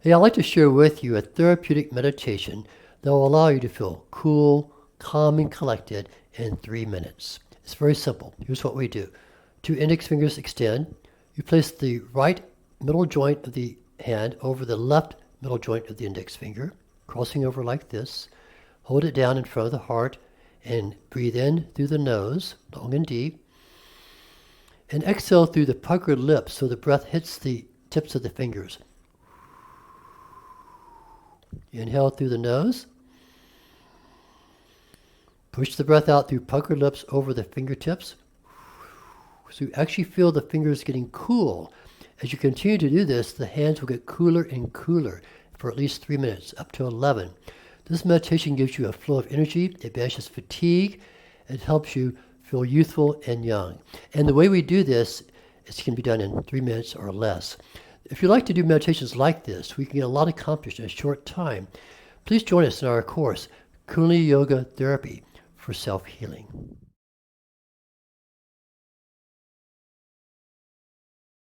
Hey, I'd like to share with you a therapeutic meditation that will allow you to feel cool, calm, and collected in 3 minutes. It's very simple. Here's what we do. 2 index fingers extend. You place the right middle joint of the hand over the left middle joint of the index finger, crossing over like this. Hold it down in front of the heart and breathe in through the nose, long and deep. And exhale through the puckered lips so the breath hits the tips of the fingers. Inhale through the nose. Push the breath out through puckered lips over the fingertips. So you actually feel the fingers getting cool. As you continue to do this, the hands will get cooler and cooler for at least 3 minutes, up to 11. This meditation gives you a flow of energy. It banishes fatigue. It helps you feel youthful and young. And the way we do this, it can be done in 3 minutes or less. If you'd like to do meditations like this, we can get a lot accomplished in a short time. Please join us in our course, Kundalini Yoga Therapy for Self-Healing.